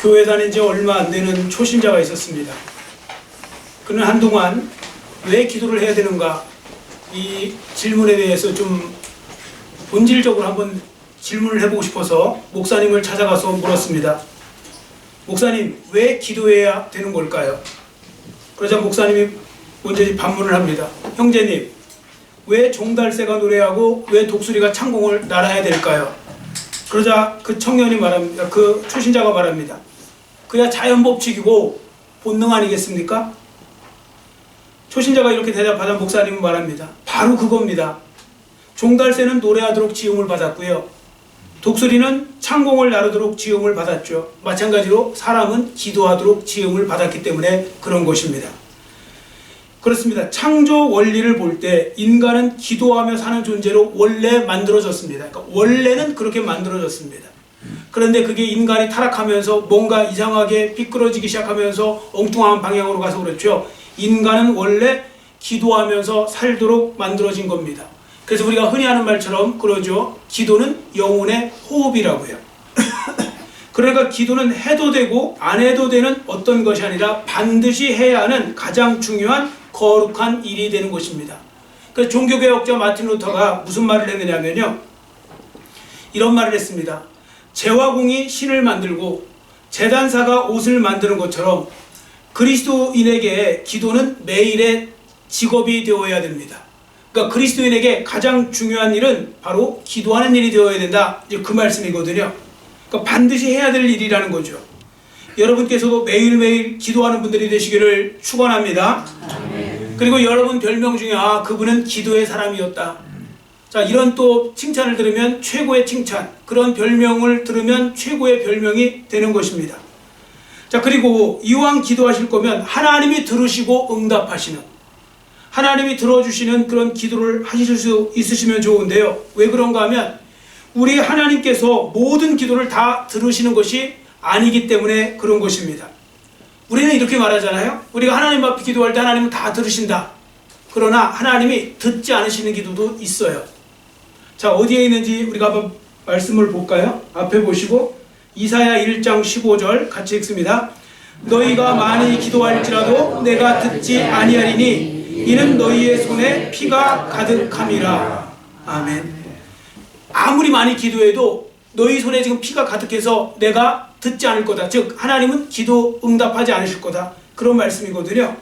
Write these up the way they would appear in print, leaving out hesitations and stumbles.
교회 다닌 지 얼마 안 되는 초신자가 있었습니다. 그는 한동안 왜 기도를 해야 되는가, 이 질문에 대해서 좀 본질적으로 한번 질문을 해보고 싶어서 목사님을 찾아가서 물었습니다. 목사님, 왜 기도해야 되는 걸까요? 그러자 목사님이 먼저 반문을 합니다. 형제님, 왜 종달새가 노래하고 왜 독수리가 창공을 날아야 될까요? 그러자 그 청년이 말합니다. 그 초신자가 말합니다. 그야 자연법칙이고 본능 아니겠습니까? 초신자가 이렇게 대답하자 목사님은 말합니다. 바로 그겁니다. 종달새는 노래하도록 지음을 받았고요. 독수리는 창공을 나르도록 지음을 받았죠. 마찬가지로 사람은 기도하도록 지음을 받았기 때문에 그런 것입니다. 그렇습니다. 창조 원리를 볼 때 인간은 기도하며 사는 존재로 원래 만들어졌습니다. 그러니까 원래는 그렇게 만들어졌습니다. 그런데 그게 인간이 타락하면서 뭔가 이상하게 삐뚤어지기 시작하면서 엉뚱한 방향으로 가서 그렇죠. 인간은 원래 기도하면서 살도록 만들어진 겁니다. 그래서 우리가 흔히 하는 말처럼 그러죠. 기도는 영혼의 호흡이라고요. 그러니까 기도는 해도 되고 안 해도 되는 어떤 것이 아니라 반드시 해야 하는 가장 중요한 거룩한 일이 되는 것입니다. 그래서 종교개혁자 마틴 루터가 무슨 말을 했느냐면요. 이런 말을 했습니다. 제화공이 신을 만들고 제단사가 옷을 만드는 것처럼 그리스도인에게 기도는 매일의 직업이 되어야 됩니다. 그러니까 그리스도인에게 가장 중요한 일은 바로 기도하는 일이 되어야 된다. 이제 그 말씀이거든요. 그러니까 반드시 해야 될 일이라는 거죠. 여러분께서도 매일매일 기도하는 분들이 되시기를 축원합니다. 그리고 여러분 별명 중에 그분은 기도의 사람이었다. 자, 이런 또 칭찬을 들으면 최고의 칭찬, 그런 별명을 들으면 최고의 별명이 되는 것입니다. 자, 그리고 이왕 기도하실 거면 하나님이 들으시고 응답하시는, 하나님이 들어주시는 그런 기도를 하실 수 있으시면 좋은데요. 왜 그런가 하면 우리 하나님께서 모든 기도를 다 들으시는 것이 아니기 때문에 그런 것입니다. 우리는 이렇게 말하잖아요. 우리가 하나님 앞에 기도할 때 하나님은 다 들으신다. 그러나 하나님이 듣지 않으시는 기도도 있어요. 자, 어디에 있는지 우리가 한번 말씀을 볼까요? 앞에 보시고 이사야 1장 15절 같이 읽습니다. 너희가 많이 기도할지라도 내가 듣지 아니하리니 이는 너희의 손에 피가 가득함이라. 아멘. 아무리 많이 기도해도 너희 손에 지금 피가 가득해서 내가 듣지 않을 거다. 즉 하나님은 기도 응답하지 않으실 거다. 그런 말씀이거든요.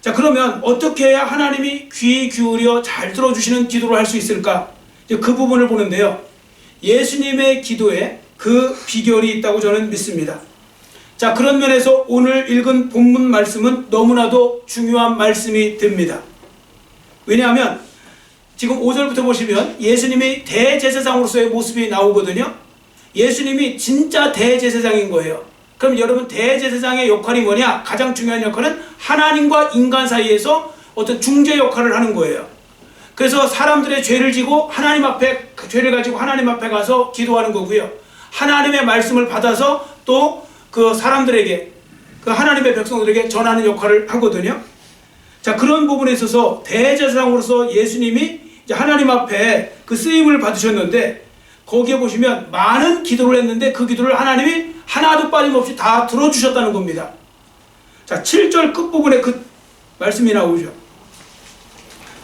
자, 그러면 어떻게 해야 하나님이 귀 기울여 잘 들어주시는 기도를 할 수 있을까? 그 부분을 보는데요. 예수님의 기도에 그 비결이 있다고 저는 믿습니다. 자, 그런 면에서 오늘 읽은 본문 말씀은 너무나도 중요한 말씀이 됩니다. 왜냐하면 지금 5절부터 보시면 예수님이 대제사장으로서의 모습이 나오거든요. 예수님이 진짜 대제사장인 거예요. 그럼 여러분, 대제사장의 역할이 뭐냐? 가장 중요한 역할은 하나님과 인간 사이에서 어떤 중재 역할을 하는 거예요. 그래서 사람들의 죄를 지고 하나님 앞에, 그 죄를 가지고 하나님 앞에 가서 기도하는 거고요. 하나님의 말씀을 받아서 또 그 사람들에게, 그 하나님의 백성들에게 전하는 역할을 하거든요. 자, 그런 부분에 있어서 대제사장으로서 예수님이 이제 하나님 앞에 그 쓰임을 받으셨는데, 거기에 보시면 많은 기도를 했는데 그 기도를 하나님이 하나도 빠짐없이 다 들어주셨다는 겁니다. 자, 7절 끝부분에 그 말씀이 나오죠.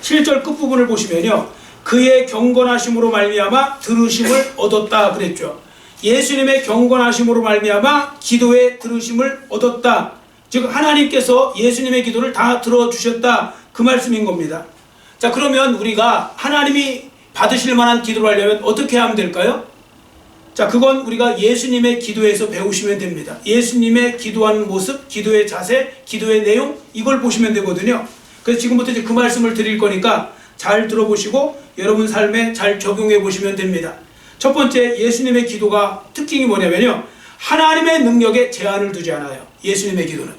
7절 끝부분을 보시면요. 그의 경건하심으로 말미암아 들으심을 얻었다 그랬죠. 예수님의 경건하심으로 말미암아 기도에 들으심을 얻었다. 즉 하나님께서 예수님의 기도를 다 들어주셨다. 그 말씀인 겁니다. 자, 그러면 우리가 하나님이 받으실 만한 기도를 하려면 어떻게 하면 될까요? 자, 그건 우리가 예수님의 기도에서 배우시면 됩니다. 예수님의 기도하는 모습, 기도의 자세, 기도의 내용, 이걸 보시면 되거든요. 그래서 지금부터 이제 그 말씀을 드릴 거니까 잘 들어보시고 여러분 삶에 잘 적용해 보시면 됩니다. 첫 번째, 예수님의 기도가 특징이 뭐냐면요. 하나님의 능력에 제한을 두지 않아요. 예수님의 기도는.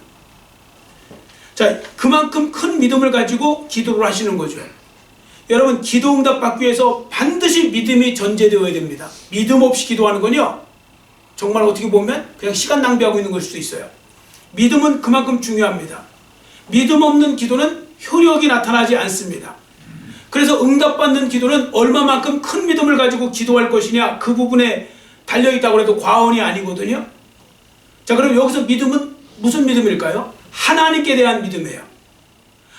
자, 그만큼 큰 믿음을 가지고 기도를 하시는 거죠. 여러분, 기도 응답 받기 위해서 반드시 믿음이 전제되어야 됩니다. 믿음 없이 기도하는 건요, 정말 어떻게 보면 그냥 시간 낭비하고 있는 걸 수도 있어요. 믿음은 그만큼 중요합니다. 믿음 없는 기도는 효력이 나타나지 않습니다. 그래서 응답받는 기도는 얼마만큼 큰 믿음을 가지고 기도할 것이냐, 그 부분에 달려있다고 해도 과언이 아니거든요. 자, 그럼 여기서 믿음은 무슨 믿음일까요? 하나님께 대한 믿음이에요.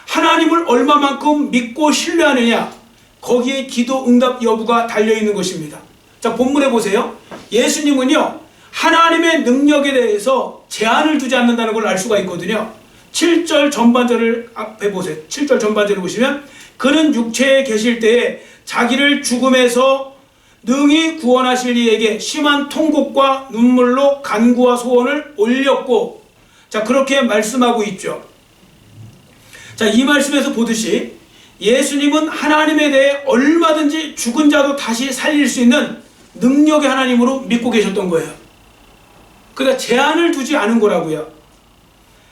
하나님을 얼마만큼 믿고 신뢰하느냐, 거기에 기도 응답 여부가 달려있는 것입니다. 자, 본문에 보세요. 예수님은요, 하나님의 능력에 대해서 제한을 두지 않는다는 걸 알 수가 있거든요. 7절 전반절을 앞에 보세요. 7절 전반절을 보시면, 그는 육체에 계실 때에 자기를 죽음에서 능히 구원하실 이에게 심한 통곡과 눈물로 간구와 소원을 올렸고, 자, 그렇게 말씀하고 있죠. 자, 이 말씀에서 보듯이 예수님은 하나님에 대해 얼마든지 죽은 자도 다시 살릴 수 있는 능력의 하나님으로 믿고 계셨던 거예요. 그러니까 제한을 두지 않은 거라고요.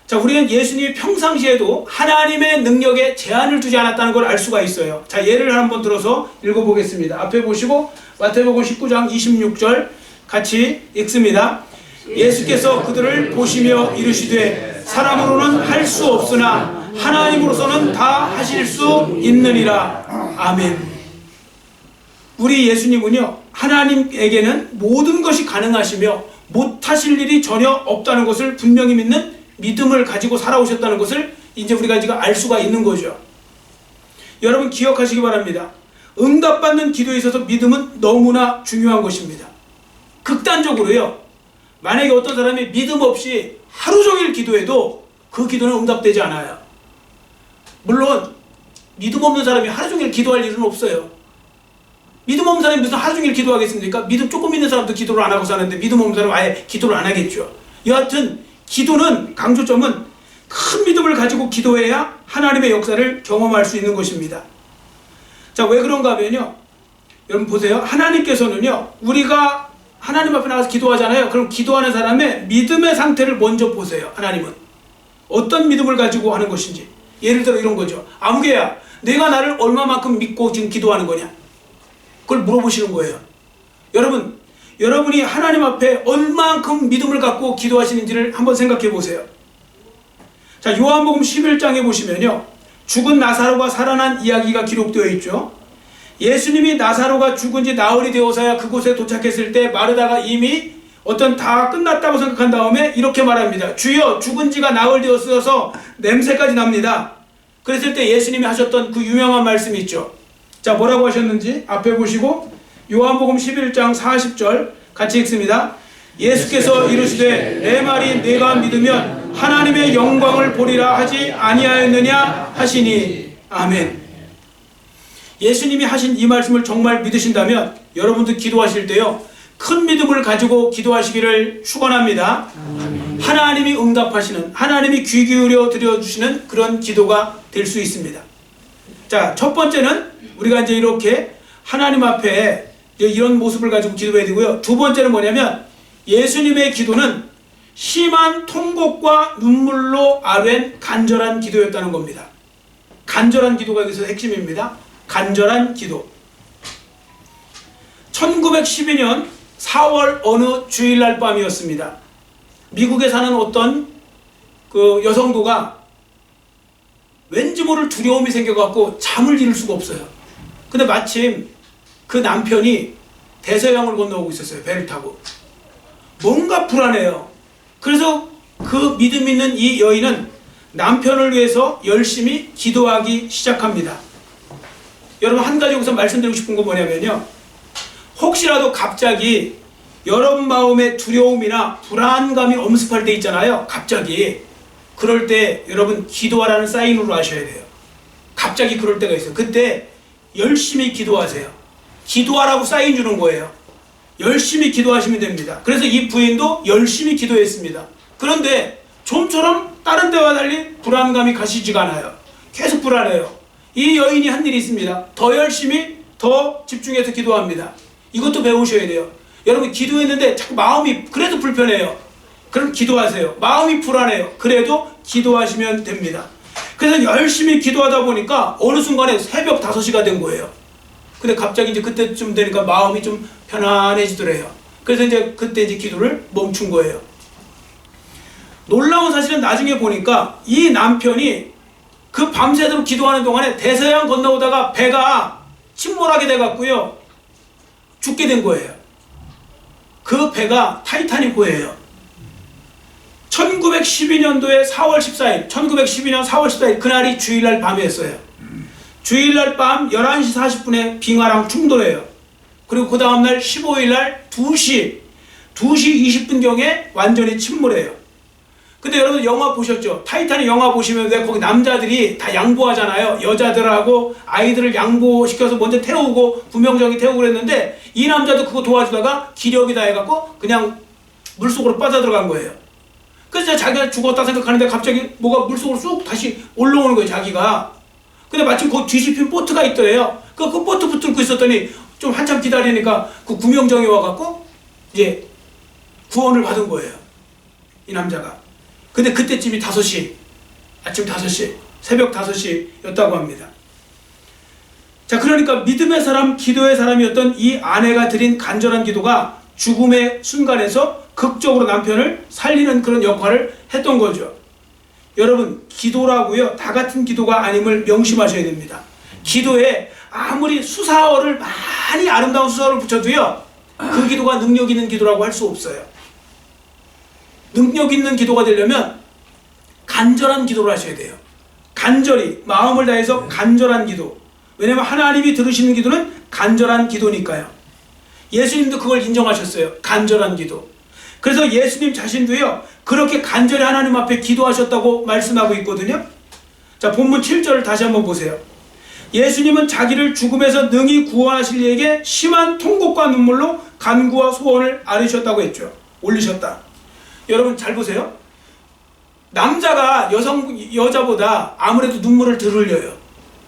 자, 우리는 예수님이 평상시에도 하나님의 능력에 제한을 두지 않았다는 걸 알 수가 있어요. 자, 예를 한번 들어서 읽어보겠습니다. 앞에 보시고 마태복음 19장 26절 같이 읽습니다. 예수께서 그들을 보시며 이르시되 사람으로는 할 수 없으나 하나님으로서는 다 하실 수 있느니라. 아멘. 우리 예수님은요, 하나님에게는 모든 것이 가능하시며 못하실 일이 전혀 없다는 것을 분명히 믿는 믿음을 가지고 살아오셨다는 것을 이제 우리가 지금 알 수가 있는 거죠. 여러분 기억하시기 바랍니다. 응답받는 기도에 있어서 믿음은 너무나 중요한 것입니다. 극단적으로요, 만약에 어떤 사람이 믿음 없이 하루 종일 기도해도 그 기도는 응답되지 않아요. 물론 믿음 없는 사람이 하루 종일 기도할 일은 없어요. 믿음 없는 사람이 무슨 하루 종일 기도하겠습니까? 믿음 조금 있는 사람도 기도를 안 하고 사는데 믿음 없는 사람은 아예 기도를 안 하겠죠. 여하튼 기도는, 강조점은 큰 믿음을 가지고 기도해야 하나님의 역사를 경험할 수 있는 것입니다. 자, 왜 그런가 하면요, 여러분 보세요. 하나님께서는요, 우리가 하나님 앞에 나가서 기도하잖아요. 그럼 기도하는 사람의 믿음의 상태를 먼저 보세요. 하나님은 어떤 믿음을 가지고 하는 것인지. 예를 들어 이런 거죠. 아무개야, 내가 나를 얼마만큼 믿고 지금 기도하는 거냐, 그걸 물어보시는 거예요. 여러분이 하나님 앞에 얼만큼 믿음을 갖고 기도하시는지를 한번 생각해 보세요. 자, 요한복음 11장에 보시면요, 죽은 나사로가 살아난 이야기가 기록되어 있죠. 예수님이 나사로가 죽은 지 나흘이 되어서야 그곳에 도착했을 때 마르다가 이미 다 끝났다고 생각한 다음에 이렇게 말합니다. 주여, 죽은 지가 나흘 되었어서 냄새까지 납니다. 그랬을 때 예수님이 하셨던 그 유명한 말씀이 있죠. 자, 뭐라고 하셨는지 앞에 보시고 요한복음 11장 40절 같이 읽습니다. 예수께서 이르시되 내 말이 네가 믿으면 하나님의 영광을 보리라 하지 아니하였느냐 하시니. 아멘. 예수님이 하신 이 말씀을 정말 믿으신다면 여러분도 기도하실 때요, 큰 믿음을 가지고 기도하시기를 축원합니다. 하나님이 응답하시는, 하나님이 귀 기울여 드려주시는 그런 기도가 될 수 있습니다. 자, 첫 번째는 우리가 이제 이렇게 하나님 앞에 이런 모습을 가지고 기도해야 되고요. 두 번째는 뭐냐면, 예수님의 기도는 심한 통곡과 눈물로 아뢰는 간절한 기도였다는 겁니다. 간절한 기도가 여기서 핵심입니다. 간절한 기도. 1912년 4월 어느 주일날 밤이었습니다. 미국에 사는 어떤 그 여성도가 왠지 모를 두려움이 생겨갖고 잠을 이룰 수가 없어요. 근데 마침 그 남편이 대서양을 건너오고 있었어요. 배를 타고. 뭔가 불안해요. 그래서 그 믿음 있는 이 여인은 남편을 위해서 열심히 기도하기 시작합니다. 여러분, 한 가지 여기서 말씀드리고 싶은 건 뭐냐면요, 혹시라도 갑자기 여러분 마음에 두려움이나 불안감이 엄습할 때 있잖아요. 갑자기 그럴 때 여러분 기도하라는 사인으로 하셔야 돼요. 갑자기 그럴 때가 있어요. 그때 열심히 기도하세요. 기도하라고 사인 주는 거예요. 열심히 기도하시면 됩니다. 그래서 이 부인도 열심히 기도했습니다. 그런데 좀처럼 다른 때와 달리 불안감이 가시지가 않아요. 계속 불안해요. 이 여인이 한 일이 있습니다. 더 열심히, 더 집중해서 기도합니다. 이것도 배우셔야 돼요. 여러분, 기도했는데 자꾸 마음이 그래도 불편해요. 그럼 기도하세요. 마음이 불안해요. 그래도 기도하시면 됩니다. 그래서 열심히 기도하다 보니까 어느 순간에 새벽 5시가 된 거예요. 근데 갑자기 이제 그때쯤 되니까 마음이 좀 편안해지더래요. 그래서 이제 그때 이제 기도를 멈춘 거예요. 놀라운 사실은 나중에 보니까 이 남편이 그 밤새도록 기도하는 동안에 대서양 건너오다가 배가 침몰하게 돼갖고요, 죽게 된 거예요. 그 배가 타이타닉호예요. 1912년도에 4월 14일, 1912년 4월 14일 그날이 주일날 밤이었어요. 주일날 밤 11시 40분에 빙하랑 충돌해요. 그리고 그 다음날 15일날 2시 20분경에 완전히 침몰해요. 근데 여러분 영화 보셨죠? 타이타닉 영화 보시면 왜 거기 남자들이 다 양보하잖아요. 여자들하고 아이들을 양보시켜서 먼저 태우고 구명정이 태우고 그랬는데 이 남자도 그거 도와주다가 기력이다 해갖고 그냥 물속으로 빠져들어간 거예요. 그래서 자기가 죽었다 생각하는데 갑자기 뭐가 물속으로 쑥 다시 올라오는 거예요, 자기가. 근데 마침 그 뒤집힌 보트가 있더래요. 그 보트 붙들고 있었더니 좀 한참 기다리니까 그 구명정이 와갖고 이제 구원을 받은 거예요, 이 남자가. 근데 그때쯤이 5시, 아침 5시, 새벽 5시였다고 합니다. 자, 그러니까 믿음의 사람, 기도의 사람이었던 이 아내가 드린 간절한 기도가 죽음의 순간에서 극적으로 남편을 살리는 그런 역할을 했던 거죠. 여러분, 기도라고요, 다 같은 기도가 아님을 명심하셔야 됩니다. 기도에 아무리 수사어를 많이 아름다운 수사어를 붙여도요, 그 기도가 능력 있는 기도라고 할 수 없어요. 능력 있는 기도가 되려면 간절한 기도를 하셔야 돼요. 간절히 마음을 다해서 간절한 기도. 왜냐하면 하나님이 들으시는 기도는 간절한 기도니까요. 예수님도 그걸 인정하셨어요. 간절한 기도. 그래서 예수님 자신도요, 그렇게 간절히 하나님 앞에 기도하셨다고 말씀하고 있거든요. 자, 본문 7절을 다시 한번 보세요. 예수님은 자기를 죽음에서 능히 구원하실 이에게 심한 통곡과 눈물로 간구와 소원을 아뢰셨다고 했죠. 올리셨다. 여러분 잘 보세요. 남자가 여자보다 아무래도 눈물을 덜 흘려요.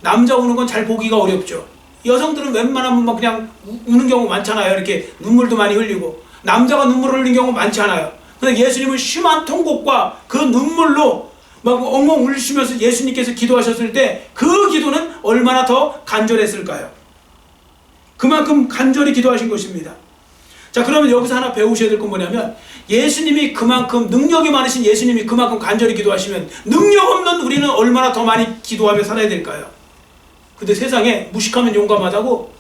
남자 우는 건 잘 보기가 어렵죠. 여성들은 웬만하면 막 그냥 우는 경우 많잖아요. 이렇게 눈물도 많이 흘리고. 남자가 눈물을 흘리는 경우 많지 않아요. 근데 예수님은 심한 통곡과 그 눈물로 막 엉엉 울시면서 예수님께서 기도하셨을 때 그 기도는 얼마나 더 간절했을까요? 그만큼 간절히 기도하신 것입니다. 자, 그러면 여기서 하나 배우셔야 될 건 뭐냐면, 예수님이 그만큼 능력이 많으신 예수님이 그만큼 간절히 기도하시면 능력 없는 우리는 얼마나 더 많이 기도하며 살아야 될까요? 근데 세상에 무식하면 용감하다고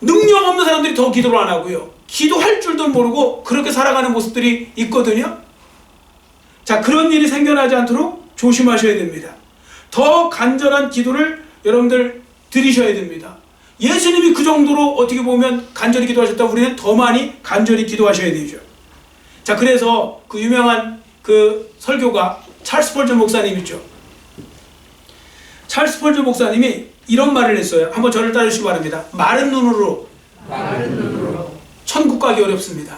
능력 없는 사람들이 더 기도를 안 하고요, 기도할 줄도 모르고 그렇게 살아가는 모습들이 있거든요. 자, 그런 일이 생겨나지 않도록 조심하셔야 됩니다. 더 간절한 기도를 여러분들 드리셔야 됩니다. 예수님이 그 정도로 어떻게 보면 간절히 기도하셨다, 우리는 더 많이 간절히 기도하셔야 되죠. 자, 그래서 그 유명한 그 설교가 찰스 스펄전 목사님 있죠. 찰스 스펄전 목사님이 이런 말을 했어요. 한번 저를 따르시기 바랍니다. 마른 눈으로 천국 가기 어렵습니다.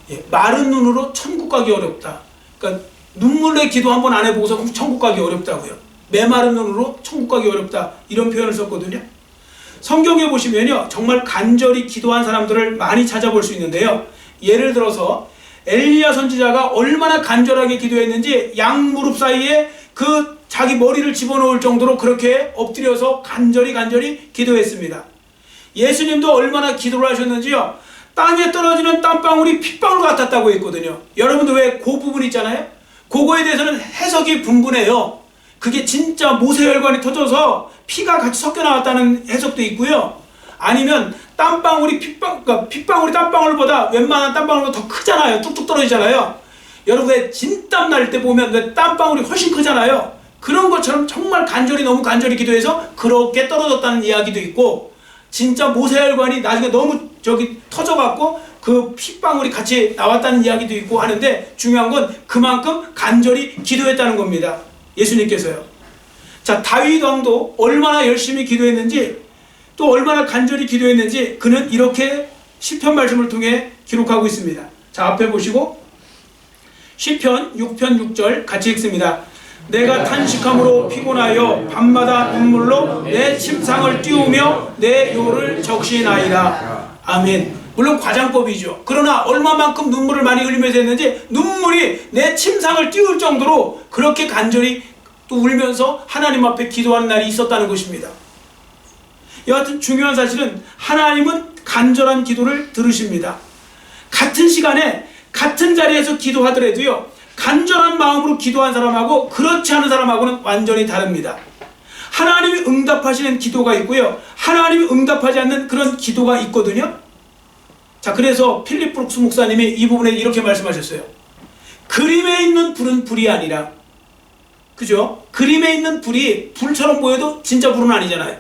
예, 마른 눈으로 천국 가기 어렵다. 그러니까 눈물의 기도 한번 안 해보고서 천국 가기 어렵다고요. 메마른 눈으로 천국 가기 어렵다, 이런 표현을 썼거든요. 성경에 보시면요, 정말 간절히 기도한 사람들을 많이 찾아볼 수 있는데요. 예를 들어서 엘리야 선지자가 얼마나 간절하게 기도했는지 양 무릎 사이에 그 자기 머리를 집어넣을 정도로 그렇게 엎드려서 간절히 기도했습니다. 예수님도 얼마나 기도를 하셨는지요, 땅에 떨어지는 땀방울이 핏방울 같았다고 했거든요. 여러분도 왜 그 부분 있잖아요, 그거에 대해서는 해석이 분분해요. 그게 진짜 모세혈관이 터져서 피가 같이 섞여 나왔다는 해석도 있고요. 아니면 땀방울이 핏방울이 땀방울보다 웬만한 땀방울보다 더 크잖아요. 뚝뚝 떨어지잖아요. 여러분 왜 진땀 날 때 보면 왜 땀방울이 훨씬 크잖아요. 그런 것처럼 정말 너무 간절히 기도해서 그렇게 떨어졌다는 이야기도 있고, 진짜 모세혈관이 나중에 너무 터져갖고 그 핏방울이 같이 나왔다는 이야기도 있고 하는데, 중요한 건 그만큼 간절히 기도했다는 겁니다. 예수님께서요. 자, 다윗 왕도 얼마나 열심히 기도했는지, 또 얼마나 간절히 기도했는지 그는 이렇게 시편 말씀을 통해 기록하고 있습니다. 자, 앞에 보시고 시편 6편 6절 같이 읽습니다. 내가 탄식함으로 피곤하여 밤마다 눈물로 내 침상을 띄우며 내 요를 적시나이다. 아멘. 물론 과장법이죠. 그러나 얼마만큼 눈물을 많이 흘리면서 했는지 눈물이 내 침상을 띄울 정도로 그렇게 간절히 또 울면서 하나님 앞에 기도하는 날이 있었다는 것입니다. 여하튼 중요한 사실은 하나님은 간절한 기도를 들으십니다. 같은 시간에 같은 자리에서 기도하더라도요, 간절한 마음으로 기도한 사람하고 그렇지 않은 사람하고는 완전히 다릅니다. 하나님이 응답하시는 기도가 있고요, 하나님이 응답하지 않는 그런 기도가 있거든요. 자, 그래서 필립 브룩스 목사님이 이 부분에 이렇게 말씀하셨어요. 그림에 있는 불은 불이 아니라, 그죠? 그림에 있는 불이 불처럼 보여도 진짜 불은 아니잖아요.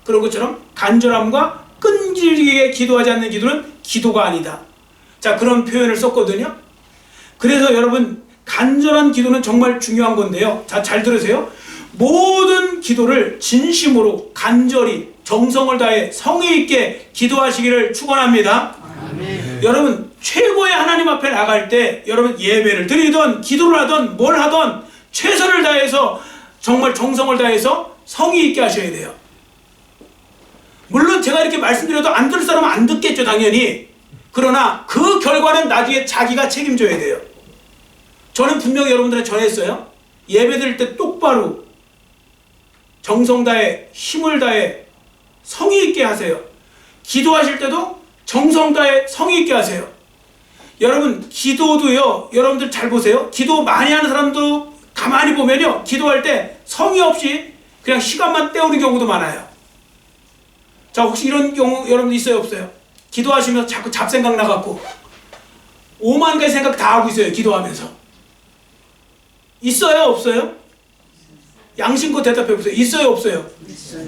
그런 것처럼 간절함과 끈질기게 기도하지 않는 기도는 기도가 아니다. 자, 그런 표현을 썼거든요. 그래서 여러분, 간절한 기도는 정말 중요한 건데요. 자, 잘 들으세요. 모든 기도를 진심으로 간절히 정성을 다해 성의 있게 기도하시기를 축원합니다. 아멘. 여러분, 최고의 하나님 앞에 나갈 때 여러분 예배를 드리든 기도를 하든 뭘 하든 최선을 다해서 정말 정성을 다해서 성의 있게 하셔야 돼요. 물론 제가 이렇게 말씀드려도 안 들을 사람은 안 듣겠죠, 당연히. 그러나 그 결과는 나중에 자기가 책임져야 돼요. 저는 분명히 여러분들한테 전했어요. 예배 드릴 때 똑바로 정성 다해 힘을 다해 성의 있게 하세요. 기도하실 때도 정성 다해 성의 있게 하세요. 여러분, 기도도요, 여러분들 잘 보세요. 기도 많이 하는 사람도 가만히 보면요, 기도할 때 성의 없이 그냥 시간만 때우는 경우도 많아요. 자, 혹시 이런 경우 여러분들 있어요, 없어요? 기도하시면서 자꾸 잡생각 나갖고 오만 가지 생각 다 하고 있어요, 기도하면서. 있어요, 없어요? 양심껏 대답해보세요. 있어요, 없어요?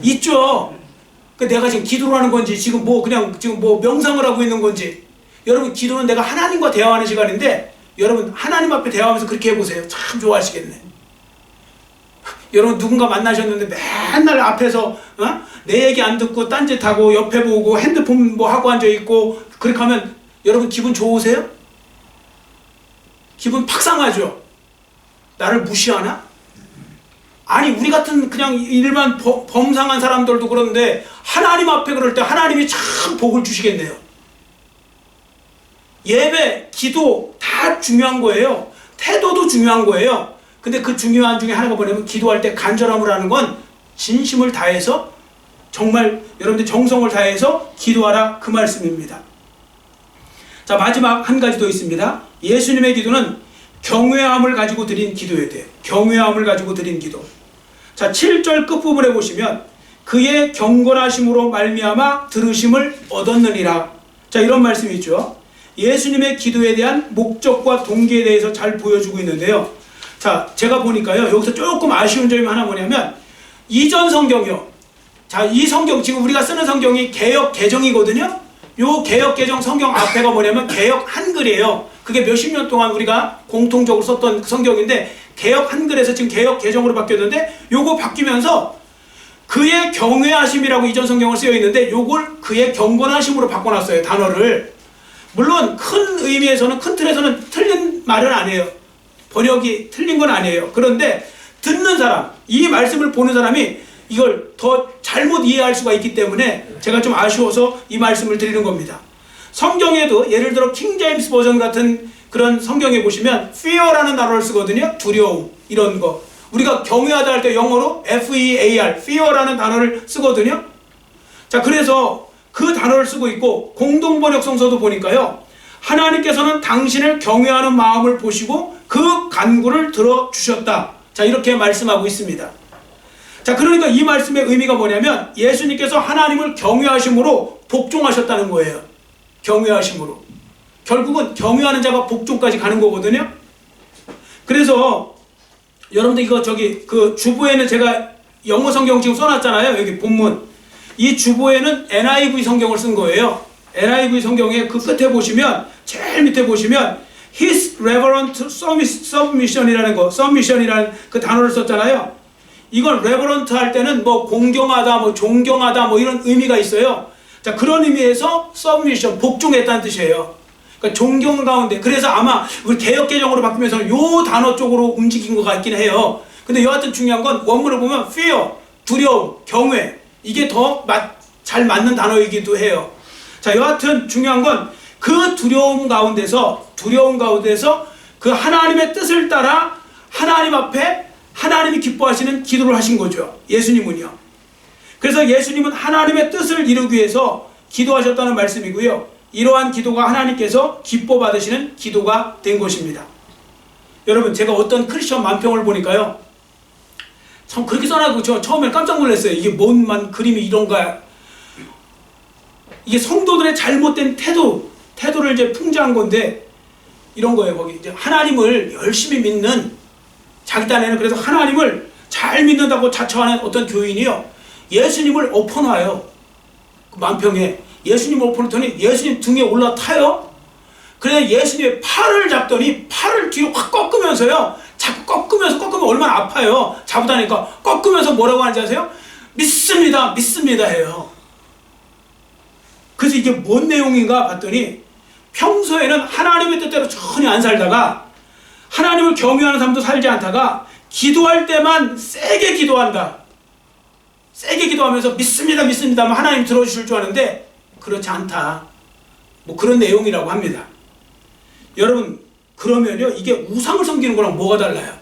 있죠. 내가 지금 기도를 하는 건지, 지금 뭐 명상을 하고 있는 건지. 여러분, 기도는 내가 하나님과 대화하는 시간인데, 여러분 하나님 앞에 대화하면서 그렇게 해보세요. 참 좋아하시겠네. 여러분, 누군가 만나셨는데 맨날 앞에서 내 얘기 안 듣고 딴짓하고 옆에 보고 핸드폰 뭐 하고 앉아있고 그렇게 하면 여러분 기분 좋으세요? 기분 팍 상하죠? 나를 무시하나? 아니, 우리 같은 그냥 일반 범상한 사람들도 그런데 하나님 앞에 그럴 때 하나님이 참 복을 주시겠네요. 예배, 기도 다 중요한 거예요. 태도도 중요한 거예요. 근데 그 중요한 중에 하나가 뭐냐면, 기도할 때 간절함을 하는 건 진심을 다해서 정말 여러분들 정성을 다해서 기도하라, 그 말씀입니다. 자, 마지막 한 가지 더 있습니다. 예수님의 기도는 경외함을 가지고 드린 기도여야 돼요. 경외함을 가지고 드린 기도. 자, 7절 끝부분에 보시면 그의 경건하심으로 말미암아 들으심을 얻었느니라. 자, 이런 말씀이 있죠. 예수님의 기도에 대한 목적과 동기에 대해서 잘 보여주고 있는데요. 자, 제가 보니까요, 여기서 조금 아쉬운 점이 하나 뭐냐면, 이전 성경이요. 자, 이 성경, 지금 우리가 쓰는 성경이 개역 개정이거든요. 요 개역 개정 성경 앞에가 뭐냐면 개역 한글이에요. 그게 몇십 년 동안 우리가 공통적으로 썼던 성경인데, 개역 한글에서 지금 개역 개정으로 바뀌었는데, 요거 바뀌면서 그의 경외하심이라고 이전 성경을 쓰여 있는데, 요걸 그의 경건하심으로 바꿔놨어요, 단어를. 물론 큰 의미에서는, 큰 틀에서는 틀린 말은 아니에요. 번역이 틀린 건 아니에요. 그런데 듣는 사람, 이 말씀을 보는 사람이 이걸 더 잘못 이해할 수가 있기 때문에 제가 좀 아쉬워서 이 말씀을 드리는 겁니다. 성경에도 예를 들어 킹제임스 버전 같은 그런 성경에 보시면 fear라는 단어를 쓰거든요. 두려움, 이런 거. 우리가 경외하다 할 때 영어로 fear, fear라는 단어를 쓰거든요. 자, 그래서 그 단어를 쓰고 있고, 공동번역성서도 보니까요, 하나님께서는 당신을 경외하는 마음을 보시고 그 간구를 들어주셨다. 자, 이렇게 말씀하고 있습니다. 자, 그러니까 이 말씀의 의미가 뭐냐면, 예수님께서 하나님을 경외하심으로 복종하셨다는 거예요. 경외하심으로. 결국은 경외하는 자가 복종까지 가는 거거든요. 그래서 여러분들 이거 그 주보에는 제가 영어 성경 지금 써놨잖아요. 여기 본문. 이 주보에는 NIV 성경을 쓴 거예요. NIV 성경의 그 끝에 보시면, 제일 밑에 보시면 His reverent submission이라는 거, submission이라는 그 단어를 썼잖아요. 이건 reverent 할 때는 뭐 공경하다, 뭐 존경하다, 뭐 이런 의미가 있어요. 자, 그런 의미에서 submission, 복종했다는 뜻이에요. 그러니까 존경 가운데. 그래서 아마 우리 개역 개정으로 바뀌면서 요 단어 쪽으로 움직인 것 같긴 해요. 근데 여하튼 중요한 건 원문을 보면 fear, 두려움, 경외, 이게 더 잘 맞는 단어이기도 해요. 자, 여하튼 중요한 건 그 두려움 가운데서 그 하나님의 뜻을 따라 하나님 앞에 하나님이 기뻐하시는 기도를 하신 거죠. 예수님은요. 그래서 예수님은 하나님의 뜻을 이루기 위해서 기도하셨다는 말씀이고요. 이러한 기도가 하나님께서 기뻐 받으시는 기도가 된 것입니다. 여러분, 제가 어떤 크리스천 만평을 보니까요, 참 그렇게 써놔고 저 처음에 깜짝 놀랐어요. 이게 뭔 그림이 이런가. 이게 성도들의 잘못된 태도를 이제 풍자한 건데 이런 거예요. 거기 이제 하나님을 열심히 믿는 자기 딴에는 그래서 하나님을 잘 믿는다고 자처하는 어떤 교인이요. 예수님을 엎어놔요. 그 만평에 예수님을 엎어놓더니 예수님 등에 올라타요. 그래서 예수님의 팔을 잡더니 팔을 뒤로 확 꺾으면서요. 자꾸 꺾으면 얼마나 아파요. 잡으다니까 꺾으면서 뭐라고 하는지 아세요? 믿습니다, 믿습니다 해요. 그래서 이게 뭔 내용인가 봤더니 평소에는 하나님의 뜻대로 전혀 안 살다가 하나님을 경외하는 삶도 살지 않다가 기도할 때만 세게 기도한다. 세게 기도하면서 믿습니다, 믿습니다 하면 하나님 들어주실 줄 아는데 그렇지 않다. 뭐 그런 내용이라고 합니다. 여러분 그러면요 이게 우상을 섬기는 거랑 뭐가 달라요?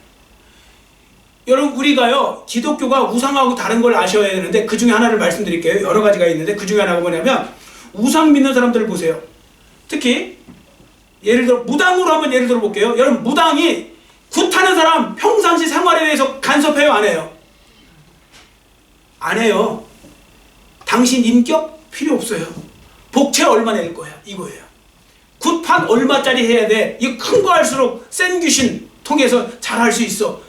여러분 우리가요 기독교가 우상하고 다른 걸 아셔야 되는데 그 중에 하나를 말씀드릴게요. 여러 가지가 있는데 그 중에 하나가 뭐냐면 우상 믿는 사람들을 보세요. 특히 예를 들어 무당으로 한번 예를 들어 볼게요. 여러분 무당이 굿하는 사람 평상시 생활에 대해서 간섭해요? 안 해요? 안 해요. 당신 인격 필요 없어요. 복채 얼마 낼 거야 이거예요. 굿판 얼마짜리 해야 돼. 이 큰 거 할수록 센 귀신 통해서 잘 할 수 있어.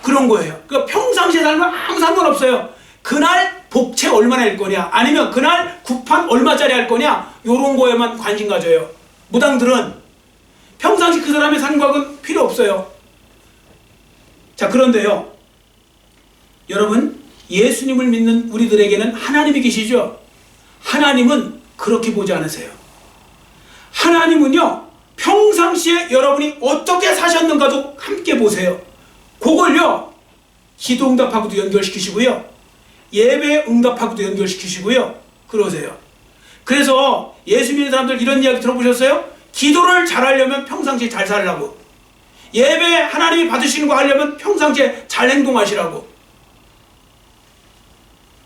그런 거예요. 그러니까 평상시에 살면 아무 상관없어요. 그날 복채 얼마 낼 거냐 아니면 그날 굿판 얼마짜리 할 거냐 요런 거에만 관심 가져요. 무당들은 평상시 그 사람의 생각은 필요 없어요. 자 그런데요 여러분 예수님을 믿는 우리들에게는 하나님이 계시죠. 하나님은 그렇게 보지 않으세요. 하나님은요 평상시에 여러분이 어떻게 사셨는가도 함께 보세요. 그걸요 기도 응답하고도 연결시키시고요 예배 응답하고도 연결시키시고요 그러세요. 그래서 예수 믿는 사람들 이런 이야기 들어보셨어요? 기도를 잘하려면 평상시에 잘 살라고, 예배 하나님이 받으시는 거 하려면 평상시에 잘 행동하시라고.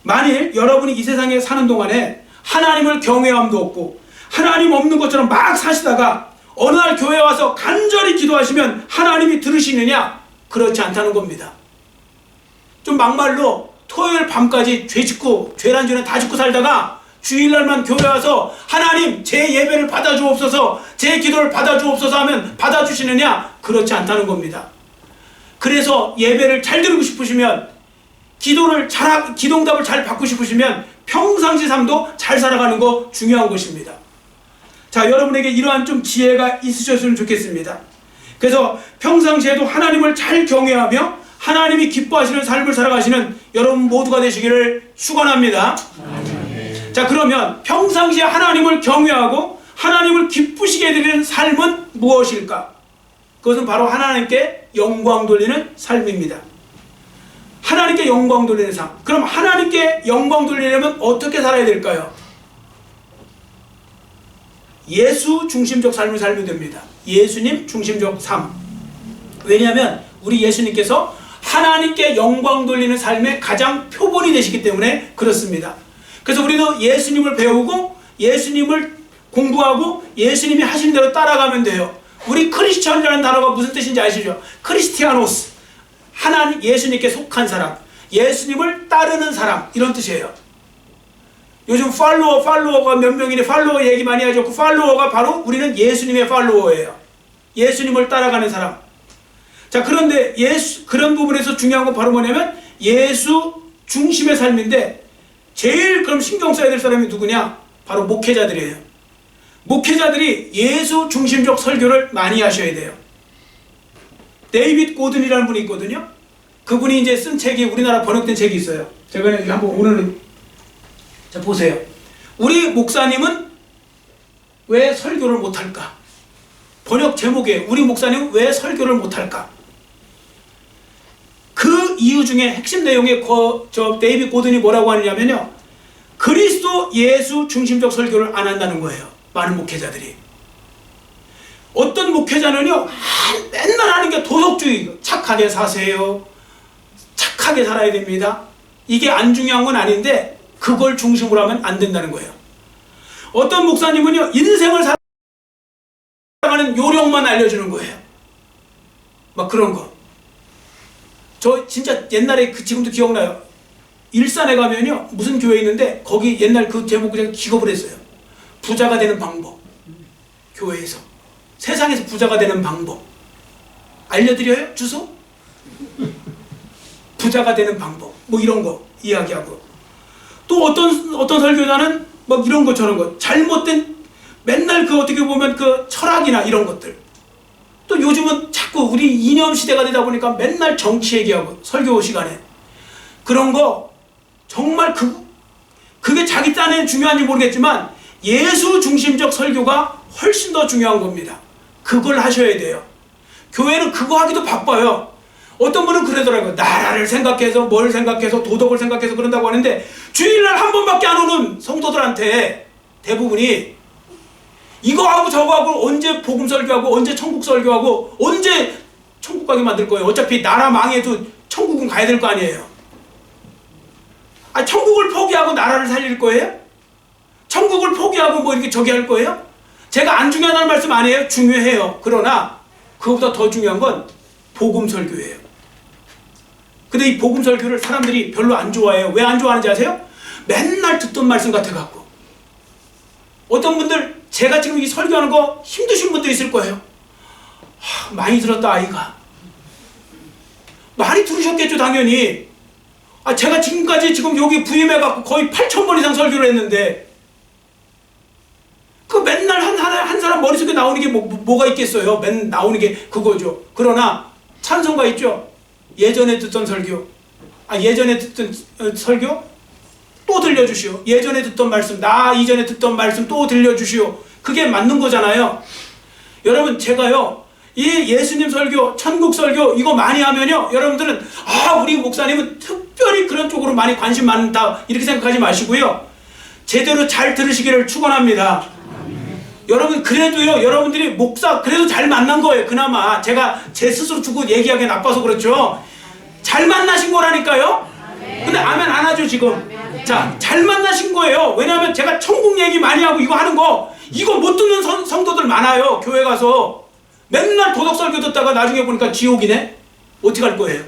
만일 여러분이 이 세상에 사는 동안에 하나님을 경외함도 없고 하나님 없는 것처럼 막 사시다가 어느 날 교회 와서 간절히 기도하시면 하나님이 들으시느냐? 그렇지 않다는 겁니다. 좀 막말로 토요일 밤까지 죄 짓고 죄란 죄는 다 짓고 살다가 주일날만 교회 와서 하나님 제 예배를 받아주옵소서, 제 기도를 받아주옵소서 하면 받아주시느냐? 그렇지 않다는 겁니다. 그래서 예배를 잘 드리고 싶으시면, 기도응답을 잘 받고 싶으시면 평상시 삶도 잘 살아가는 거 중요한 것입니다. 자, 여러분에게 이러한 좀 지혜가 있으셨으면 좋겠습니다. 그래서 평상시에도 하나님을 잘 경외하며 하나님이 기뻐하시는 삶을 살아가시는 여러분 모두가 되시기를 축원합니다. 자, 그러면 평상시에 하나님을 경외하고 하나님을 기쁘시게 해드리는 삶은 무엇일까? 그것은 바로 하나님께 영광 돌리는 삶입니다. 하나님께 영광 돌리는 삶. 그럼 하나님께 영광 돌리려면 어떻게 살아야 될까요? 예수 중심적 삶을 살면 됩니다. 예수님 중심적 삶. 왜냐하면 우리 예수님께서 하나님께 영광 돌리는 삶의 가장 표본이 되시기 때문에 그렇습니다. 그래서 우리도 예수님을 배우고 예수님을 공부하고 예수님이 하신 대로 따라가면 돼요. 우리 크리스천이라는 단어가 무슨 뜻인지 아시죠? 크리스티아노스, 하나님, 예수님께 속한 사람, 예수님을 따르는 사람, 이런 뜻이에요. 요즘 팔로워가 몇 명이니 팔로워 얘기 많이 하죠. 그 팔로워가 바로 우리는 예수님의 팔로워예요. 예수님을 따라가는 사람. 자, 그런데 그런 부분에서 중요한 건 바로 뭐냐면 예수 중심의 삶인데, 제일 그럼 신경 써야 될 사람이 누구냐? 바로 목회자들이에요. 목회자들이 예수 중심적 설교를 많이 하셔야 돼요. 데이빗 고든이라는 분이 있거든요. 그분이 이제 쓴 책이, 우리나라 번역된 책이 있어요. 제가 한번 오늘은, 자, 보세요. 우리 목사님은 왜 설교를 못할까? 번역 제목에 우리 목사님은 왜 설교를 못할까? 그 이유 중에 핵심 내용에 데이빗 고든이 뭐라고 하느냐면요, 그리스도 예수 중심적 설교를 안 한다는 거예요. 많은 목회자들이. 어떤 목회자는요, 맨날 하는 게 도덕주의, 착하게 사세요, 착하게 살아야 됩니다. 이게 안 중요한 건 아닌데 그걸 중심으로 하면 안 된다는 거예요. 어떤 목사님은요, 인생을 살아가는 요령만 알려주는 거예요. 막 그런 거. 저 진짜 옛날에 지금도 기억나요. 일산에 가면요, 무슨 교회 있는데 거기 옛날 그 제목 그냥 기겁을 했어요. 부자가 되는 방법. 교회에서. 세상에서 부자가 되는 방법. 알려드려요? 주소? 부자가 되는 방법. 뭐 이런 거 이야기하고. 또 어떤 설교자는 막 이런 거 저런 거. 잘못된 맨날 그 어떻게 보면 그 철학이나 이런 것들. 또 요즘은 자꾸 우리 이념 시대가 되다 보니까 맨날 정치 얘기하고 설교 시간에. 그런 거 정말 그게 자기 딴에 중요한지 모르겠지만 예수 중심적 설교가 훨씬 더 중요한 겁니다. 그걸 하셔야 돼요. 교회는 그거 하기도 바빠요. 어떤 분은 그러더라고요. 나라를 생각해서 뭘 생각해서 도덕을 생각해서 그런다고 하는데 주일날 한 번밖에 안 오는 성도들한테 대부분이 이거 하고 저거 하고 언제 복음 설교하고 언제 천국 설교하고 언제 천국 가게 만들 거예요. 어차피 나라 망해도 천국은 가야 될 거 아니에요. 천국을 포기하고 나라를 살릴 거예요? 천국을 포기하고 뭐 이렇게 저기 할 거예요? 제가 안 중요하다는 말씀 아니에요. 중요해요. 그러나 그것보다 더 중요한 건 복음 설교예요. 근데 이 복음 설교를 사람들이 별로 안 좋아해요. 왜 안 좋아하는지 아세요? 맨날 듣던 말씀 같아갖고. 어떤 분들 제가 지금 이 설교하는 거 힘드신 분도 있을 거예요. 많이 들었다 아이가. 많이 들으셨겠죠 당연히. 제가 지금까지 지금 여기 부임해갖고 거의 8,000번 이상 설교를 했는데 그 맨날 한 사람 머릿속에 나오는 게 뭐가 있겠어요. 맨 나오는 게 그거죠. 그러나 찬송가 있죠. 예전에 듣던 설교. 예전에 듣던 설교 또 들려주시오. 예전에 듣던 말씀, 나 이전에 듣던 말씀 또 들려주시오. 그게 맞는 거잖아요. 여러분 제가요 이 예수님 설교, 천국 설교 이거 많이 하면요 여러분들은 우리 목사님은 특별히 그런 쪽으로 많이 관심 많다 이렇게 생각하지 마시고요. 제대로 잘 들으시기를 축원합니다. 여러분 그래도요 여러분들이 목사 그래도 잘 만난 거예요. 그나마 제가 제 스스로 두고 얘기하기 나빠서 그렇죠. 잘 만나신 거라니까요. 근데 아멘 안 하죠 지금. 자, 잘 만나신 거예요. 왜냐하면 제가 천국 얘기 많이 하고 이거 하는 거 이거 못 듣는 성도들 많아요. 교회 가서 맨날 도덕 설교 듣다가 나중에 보니까 지옥이네. 어떻게 할 거예요?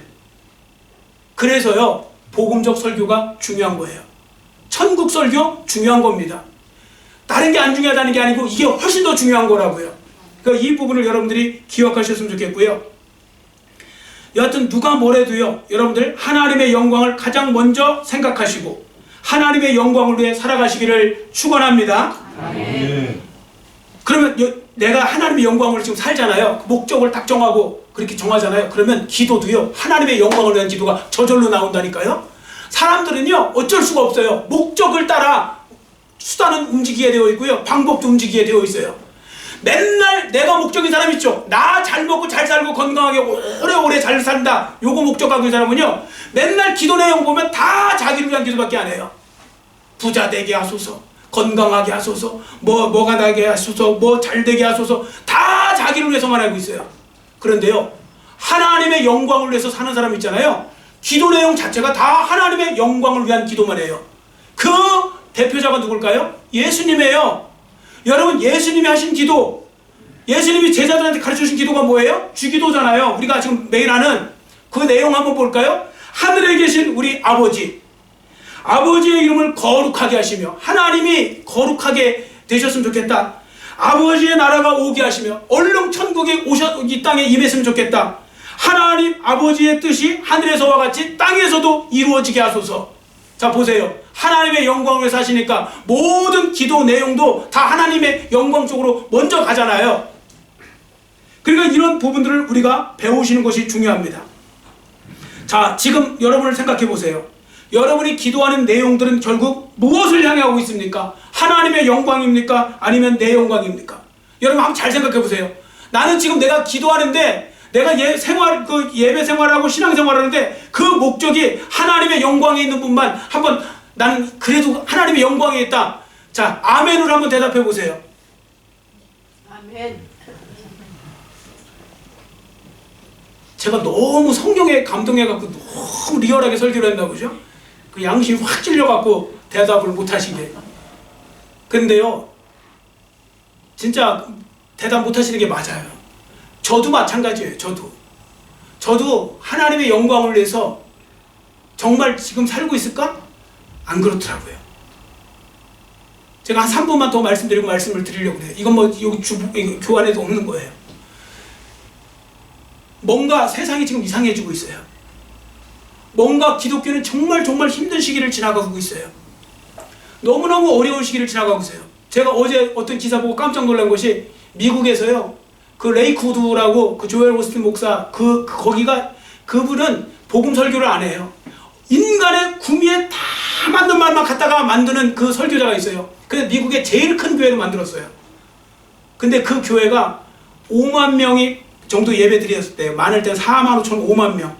그래서요 복음적 설교가 중요한 거예요. 천국 설교 중요한 겁니다. 다른 게 안 중요하다는 게 아니고 이게 훨씬 더 중요한 거라고요. 그러니까 이 부분을 여러분들이 기억하셨으면 좋겠고요. 여하튼 누가 뭐래도요 여러분들 하나님의 영광을 가장 먼저 생각하시고 하나님의 영광을 위해 살아가시기를 축원합니다. 그러면 내가 하나님의 영광을 지금 살잖아요. 그 목적을 딱 정하고 그렇게 정하잖아요. 그러면 기도도요 하나님의 영광을 위한 기도가 저절로 나온다니까요. 사람들은요 어쩔 수가 없어요. 목적을 따라 수단은 움직이게 되어 있고요 방법도 움직이게 되어 있어요. 맨날 내가 목적인 사람 있죠. 나 잘 먹고 잘 살고 건강하게 오래오래 잘 산다. 요거 목적 갖고 있는 사람은요 맨날 기도 내용 보면 다 자기를 위한 기도밖에 안 해요. 부자 되게 하소서, 건강하게 하소서, 뭐가 나게 하소서, 뭐 잘 되게 하소서, 다 자기를 위해서만 하고 있어요. 그런데요 하나님의 영광을 위해서 사는 사람 있잖아요. 기도 내용 자체가 다 하나님의 영광을 위한 기도만 해요. 그 대표자가 누굴까요? 예수님이에요. 여러분 예수님이 하신 기도, 예수님이 제자들한테 가르쳐주신 기도가 뭐예요? 주기도잖아요. 우리가 지금 매일 하는 그 내용 한번 볼까요? 하늘에 계신 우리 아버지, 아버지의 이름을 거룩하게 하시며 하나님이 거룩하게 되셨으면 좋겠다. 아버지의 나라가 오게 하시며 얼른 천국에 이 땅에 임했으면 좋겠다. 하나님 아버지의 뜻이 하늘에서와 같이 땅에서도 이루어지게 하소서. 자 보세요. 하나님의 영광을 위해서 하시니까 모든 기도 내용도 다 하나님의 영광 쪽으로 먼저 가잖아요. 그러니까 이런 부분들을 우리가 배우시는 것이 중요합니다. 자 지금 여러분을 생각해 보세요. 여러분이 기도하는 내용들은 결국 무엇을 향해 하고 있습니까? 하나님의 영광입니까? 아니면 내 영광입니까? 여러분 한번 잘 생각해 보세요. 나는 지금 내가 기도하는데 내가 예배 생활하고 신앙 생활하는데 그 목적이 하나님의 영광에 있는 분만 한번 나는 그래도 하나님의 영광에 있다. 자 아멘으로 한번 대답해 보세요. 아멘. 제가 너무 성경에 감동해갖고 너무 리얼하게 설교를 했나 보죠. 그 양심이 확 찔려갖고 대답을 못하신 게. 근데요 진짜 대답 못하시는 게 맞아요. 저도 마찬가지예요. 저도 하나님의 영광을 위해서 정말 지금 살고 있을까? 안 그렇더라고요. 제가 한 3분만 더 말씀드리고 말씀을 드리려고 그래요. 이건 뭐 여기 이거 교환에도 없는 거예요. 뭔가 세상이 지금 이상해지고 있어요. 뭔가 기독교는 정말 힘든 시기를 지나가고 있어요. 너무너무 어려운 시기를 지나가고 있어요. 제가 어제 어떤 기사 보고 깜짝 놀란 것이 미국에서요, 그 레이크우드라고 그 조엘 오스틴 목사 거기가 그분은 복음 설교를 안 해요. 인간의 구미에 다 맞는 말만 갖다가 만드는 그 설교자가 있어요. 그래서 미국의 제일 큰 교회를 만들었어요. 근데 그 교회가 5만 명이 정도 예배 드렸대요. 많을 땐 4만 5천, 5만 명.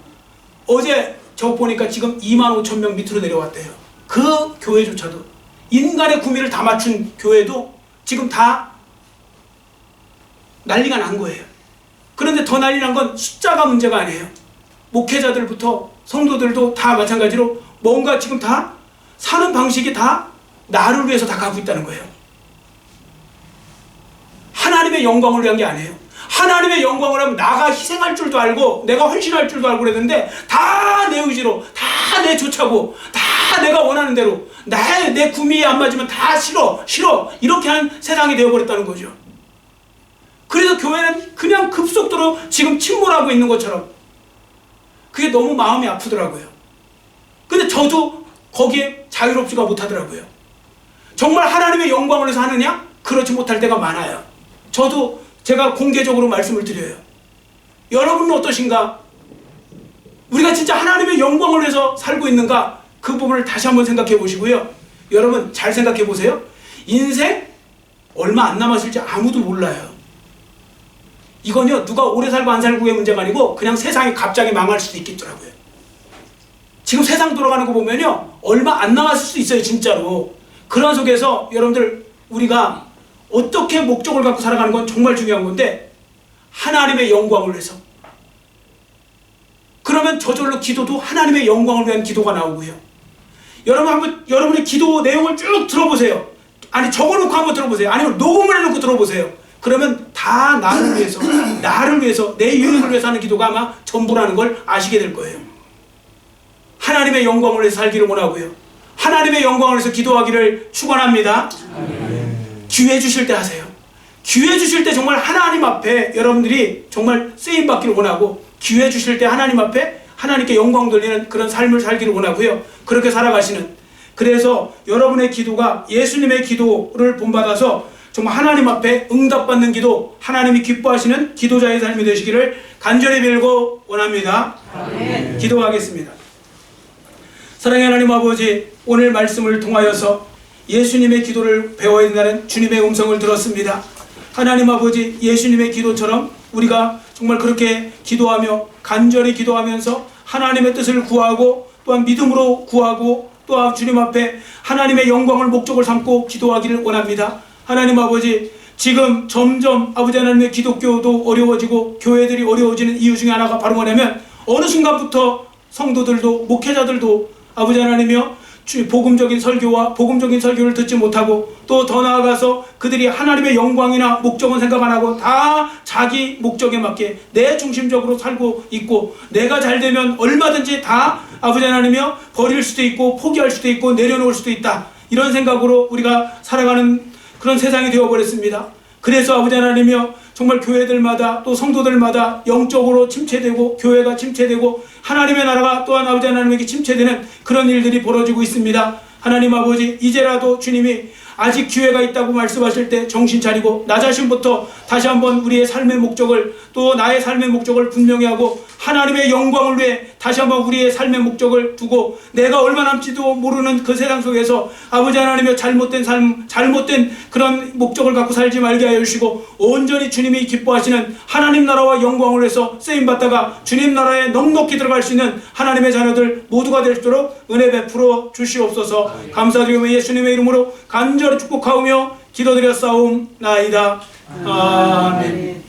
어제 저 보니까 지금 2만 5천 명 밑으로 내려왔대요. 그 교회조차도 인간의 구미를 다 맞춘 교회도 지금 다 난리가 난 거예요. 그런데 더 난리 난 건 숫자가 문제가 아니에요. 목회자들부터 성도들도 다 마찬가지로 뭔가 지금 다 사는 방식이 다 나를 위해서 다 가고 있다는 거예요. 하나님의 영광을 위한 게 아니에요. 하나님의 영광을 하면 나가 희생할 줄도 알고 내가 헌신할 줄도 알고 그랬는데 다 내 의지로, 다 내 쫓아고, 다 내가 원하는 대로, 내 구미에 안 맞으면 다 싫어 이렇게 한 세상이 되어버렸다는 거죠. 그래서 교회는 그냥 급속도로 지금 침몰하고 있는 것처럼, 그게 너무 마음이 아프더라고요. 근데 저도 거기에 자유롭지가 못하더라고요. 정말 하나님의 영광을 위해서 하느냐? 그렇지 못할 때가 많아요. 저도 제가 공개적으로 말씀을 드려요. 여러분은 어떠신가? 우리가 진짜 하나님의 영광을 위해서 살고 있는가? 그 부분을 다시 한번 생각해 보시고요. 여러분 잘 생각해 보세요. 인생 얼마 안 남았을지 아무도 몰라요. 이건요, 누가 오래 살고 안 살고의 문제가 아니고 그냥 세상이 갑자기 망할 수도 있겠더라고요. 지금 세상 돌아가는 거 보면요, 얼마 안 남았을 수도 있어요, 진짜로. 그런 속에서 여러분들, 우리가 어떻게 목적을 갖고 살아가는 건 정말 중요한 건데, 하나님의 영광을 위해서. 그러면 저절로 기도도 하나님의 영광을 위한 기도가 나오고요. 여러분 한번 여러분의 기도 내용을 쭉 들어보세요. 아니, 적어놓고 한번 들어보세요. 아니면 녹음을 해놓고 들어보세요. 그러면 다 나를 위해서, 내 유익을 위해서 하는 기도가 아마 전부라는 걸 아시게 될 거예요. 하나님의 영광을 위해서 살기를 원하고요. 하나님의 영광을 위해서 기도하기를 축원합니다. 기회 주실 때 하세요. 기회 주실 때 정말 하나님 앞에 여러분들이 정말 쓰임 받기를 원하고, 기회 주실 때 하나님 앞에 하나님께 영광 돌리는 그런 삶을 살기를 원하고요. 그렇게 살아가시는, 그래서 여러분의 기도가 예수님의 기도를 본받아서 정말 하나님 앞에 응답받는 기도, 하나님이 기뻐하시는 기도자의 삶이 되시기를 간절히 빌고 원합니다. 아멘. 기도하겠습니다. 사랑의 하나님 아버지, 오늘 말씀을 통하여서 예수님의 기도를 배워야 된다는 주님의 음성을 들었습니다. 하나님 아버지, 예수님의 기도처럼 우리가 정말 그렇게 기도하며 간절히 기도하면서 하나님의 뜻을 구하고, 또한 믿음으로 구하고, 또한 주님 앞에 하나님의 영광을 목적을 삼고 기도하기를 원합니다. 하나님 아버지, 지금 점점 아버지 하나님의 기독교도 어려워지고 교회들이 어려워지는 이유 중에 하나가 바로 뭐냐면, 어느 순간부터 성도들도 목회자들도 아버지 하나님이여 복음적인 설교와 복음적인 설교를 듣지 못하고, 또 더 나아가서 그들이 하나님의 영광이나 목적은 생각 안 하고 다 자기 목적에 맞게 내 중심적으로 살고 있고, 내가 잘 되면 얼마든지 다 아버지 하나님이여 버릴 수도 있고 포기할 수도 있고 내려놓을 수도 있다, 이런 생각으로 우리가 살아가는 그런 세상이 되어버렸습니다. 그래서 아버지 하나님이여 정말 교회들마다 또 성도들마다 영적으로 침체되고 교회가 침체되고 하나님의 나라가 또한 아버지 하나님에게 침체되는 그런 일들이 벌어지고 있습니다. 하나님 아버지, 이제라도 주님이 아직 기회가 있다고 말씀하실 때 정신 차리고 나 자신부터 다시 한번 우리의 삶의 목적을, 또 나의 삶의 목적을 분명히 하고 하나님의 영광을 위해 다시 한번 우리의 삶의 목적을 두고, 내가 얼마 남지도 모르는 그 세상 속에서 아버지 하나님의 잘못된 삶, 잘못된 그런 목적을 갖고 살지 말게 하여 주시고, 온전히 주님이 기뻐하시는 하나님 나라와 영광을 위해서 쓰임받다가 주님 나라에 넉넉히 들어갈 수 있는 하나님의 자녀들 모두가 될 수 있도록 은혜 베풀어 주시옵소서. 감사드리며 예수님의 이름으로 간절히 축복하오며 기도드렸사옵나이다. 아멘.